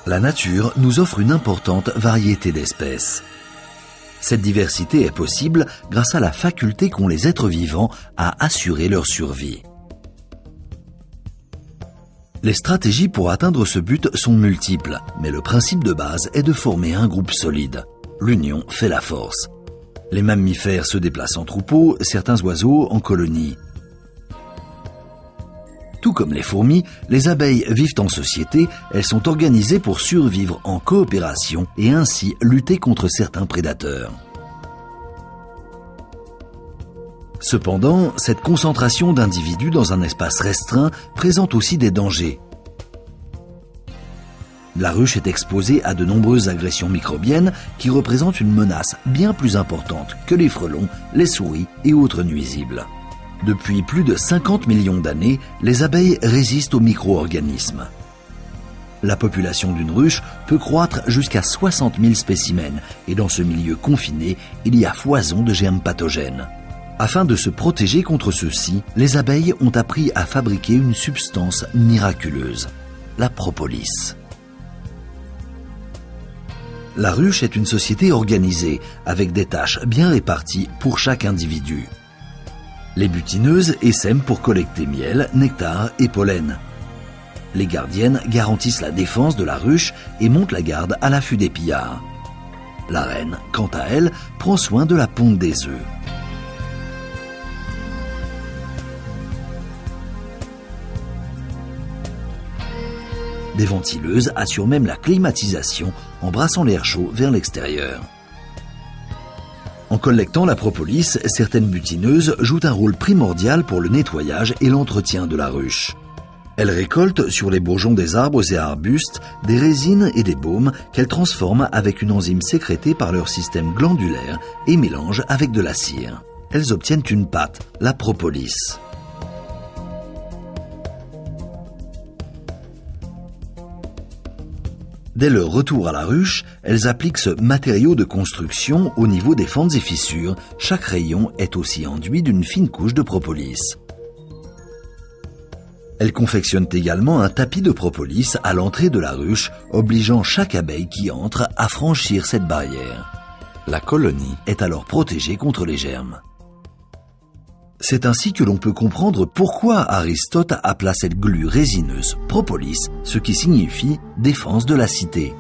La nature nous offre une importante variété d'espèces. Cette diversité est possible grâce à la faculté qu'ont les êtres vivants à assurer leur survie. Les stratégies pour atteindre ce but sont multiples, mais le principe de base est de former un groupe solide. L'union fait la force. Les mammifères se déplacent en troupeaux, certains oiseaux en colonies. Tout comme les fourmis, les abeilles vivent en société, elles sont organisées pour survivre en coopération et ainsi lutter contre certains prédateurs. Cependant, cette concentration d'individus dans un espace restreint présente aussi des dangers. La ruche est exposée à de nombreuses agressions microbiennes qui représentent une menace bien plus importante que les frelons, les souris et autres nuisibles. Depuis plus de 50 millions d'années, les abeilles résistent aux micro-organismes. La population d'une ruche peut croître jusqu'à 60 000 spécimens et dans ce milieu confiné, il y a foison de germes pathogènes. Afin de se protéger contre ceux-ci, les abeilles ont appris à fabriquer une substance miraculeuse, la propolis. La ruche est une société organisée, avec des tâches bien réparties pour chaque individu. Les butineuses essaiment pour collecter miel, nectar et pollen. Les gardiennes garantissent la défense de la ruche et montent la garde à l'affût des pillards. La reine, quant à elle, prend soin de la ponte des œufs. Des ventileuses assurent même la climatisation en brassant l'air chaud vers l'extérieur. En collectant la propolis, certaines butineuses jouent un rôle primordial pour le nettoyage et l'entretien de la ruche. Elles récoltent sur les bourgeons des arbres et arbustes des résines et des baumes qu'elles transforment avec une enzyme sécrétée par leur système glandulaire et mélangent avec de la cire. Elles obtiennent une pâte, la propolis. Dès leur retour à la ruche, elles appliquent ce matériau de construction au niveau des fentes et fissures. Chaque rayon est aussi enduit d'une fine couche de propolis. Elles confectionnent également un tapis de propolis à l'entrée de la ruche, obligeant chaque abeille qui entre à franchir cette barrière. La colonie est alors protégée contre les germes. C'est ainsi que l'on peut comprendre pourquoi Aristote appela cette glu résineuse propolis, ce qui signifie défense de la cité.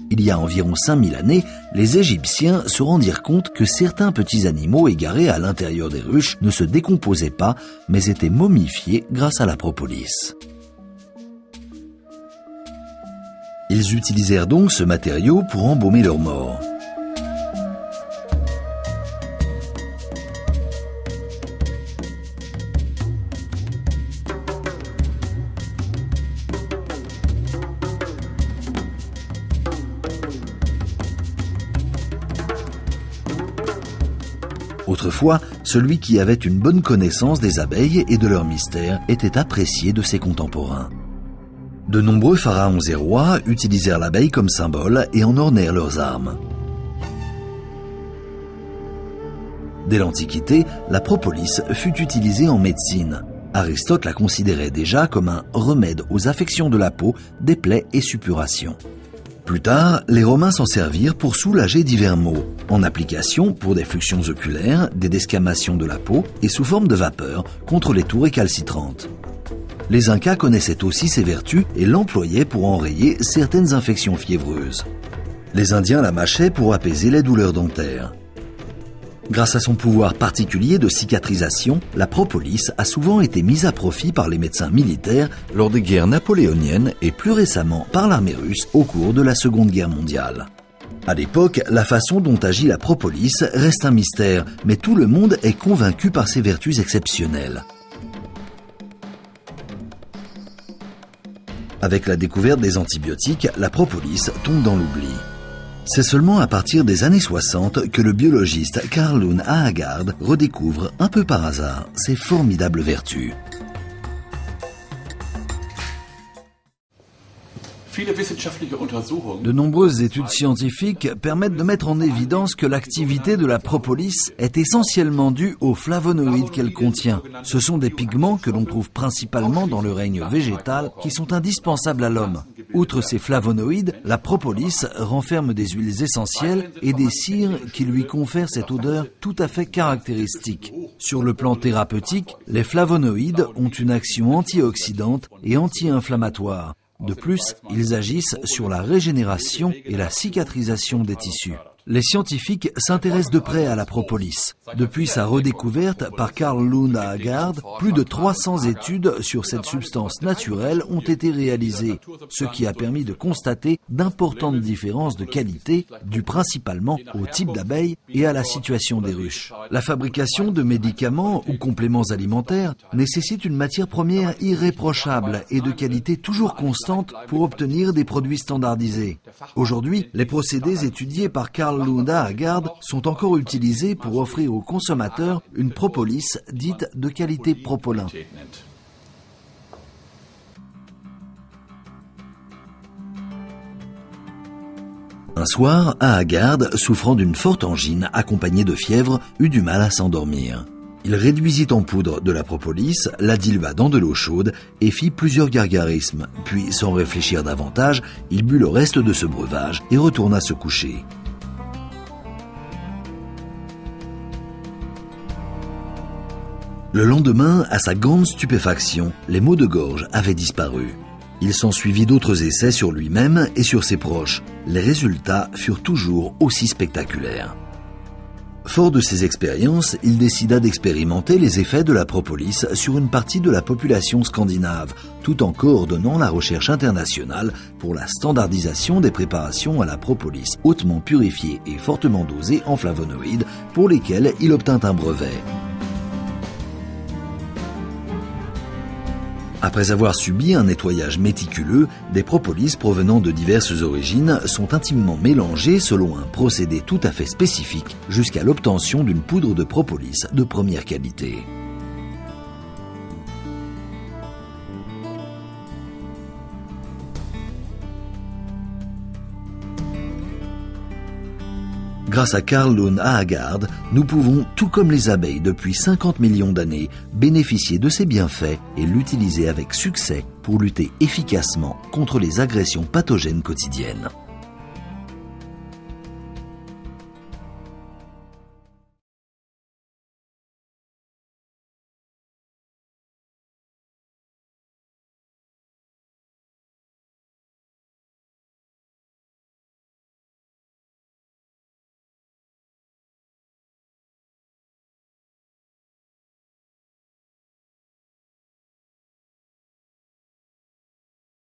Il y a environ 5000 années, les Égyptiens se rendirent compte que certains petits animaux égarés à l'intérieur des ruches ne se décomposaient pas, mais étaient momifiés grâce à la propolis. Ils utilisèrent donc ce matériau pour embaumer leurs morts. Autrefois, celui qui avait une bonne connaissance des abeilles et de leurs mystères était apprécié de ses contemporains. De nombreux pharaons et rois utilisèrent l'abeille comme symbole et en ornèrent leurs armes. Dès l'Antiquité, la propolis fut utilisée en médecine. Aristote la considérait déjà comme un remède aux affections de la peau, des plaies et suppurations. Plus tard, les Romains s'en servirent pour soulager divers maux, en application pour des fluxions oculaires, des desquamations de la peau et sous forme de vapeur contre les toux récalcitrantes. Les Incas connaissaient aussi ses vertus et l'employaient pour enrayer certaines infections fiévreuses. Les Indiens la mâchaient pour apaiser les douleurs dentaires. Grâce à son pouvoir particulier de cicatrisation, la propolis a souvent été mise à profit par les médecins militaires lors des guerres napoléoniennes et plus récemment par l'armée russe au cours de la Seconde Guerre mondiale. À l'époque, la façon dont agit la propolis reste un mystère, mais tout le monde est convaincu par ses vertus exceptionnelles. Avec la découverte des antibiotiques, la propolis tombe dans l'oubli. C'est seulement à partir des années 60 que le biologiste Carl Lund Haagard redécouvre, un peu par hasard, ses formidables vertus. De nombreuses études scientifiques permettent de mettre en évidence que l'activité de la propolis est essentiellement due aux flavonoïdes qu'elle contient. Ce sont des pigments que l'on trouve principalement dans le règne végétal qui sont indispensables à l'homme. Outre ces flavonoïdes, la propolis renferme des huiles essentielles et des cires qui lui confèrent cette odeur tout à fait caractéristique. Sur le plan thérapeutique, les flavonoïdes ont une action antioxydante et anti-inflammatoire. De plus, ils agissent sur la régénération et la cicatrisation des tissus. Les scientifiques s'intéressent de près à la propolis. Depuis sa redécouverte par Carl Lund à Haggard, plus de 300 études sur cette substance naturelle ont été réalisées, ce qui a permis de constater d'importantes différences de qualité, dues principalement au type d'abeille et à la situation des ruches. La fabrication de médicaments ou compléments alimentaires nécessite une matière première irréprochable et de qualité toujours constante pour obtenir des produits standardisés. Aujourd'hui, les procédés étudiés par Carl Lund à Haggard sont encore utilisés pour offrir aux consommateurs une propolis dite de qualité propollen. Un soir, à Haggard, souffrant d'une forte angine accompagnée de fièvre, eut du mal à s'endormir. Il réduisit en poudre de la propolis, la dilua dans de l'eau chaude et fit plusieurs gargarismes. Puis, sans réfléchir davantage, il but le reste de ce breuvage et retourna se coucher. Le lendemain, à sa grande stupéfaction, les maux de gorge avaient disparu. Il s'ensuivit d'autres essais sur lui-même et sur ses proches. Les résultats furent toujours aussi spectaculaires. Fort de ces expériences, il décida d'expérimenter les effets de la propolis sur une partie de la population scandinave, tout en coordonnant la recherche internationale pour la standardisation des préparations à la propolis hautement purifiées et fortement dosées en flavonoïdes, pour lesquelles il obtint un brevet. Après avoir subi un nettoyage méticuleux, des propolis provenant de diverses origines sont intimement mélangées selon un procédé tout à fait spécifique jusqu'à l'obtention d'une poudre de propolis de première qualité. Grâce à Carl Lund à Haggard, nous pouvons, tout comme les abeilles depuis 50 millions d'années, bénéficier de ses bienfaits et l'utiliser avec succès pour lutter efficacement contre les agressions pathogènes quotidiennes.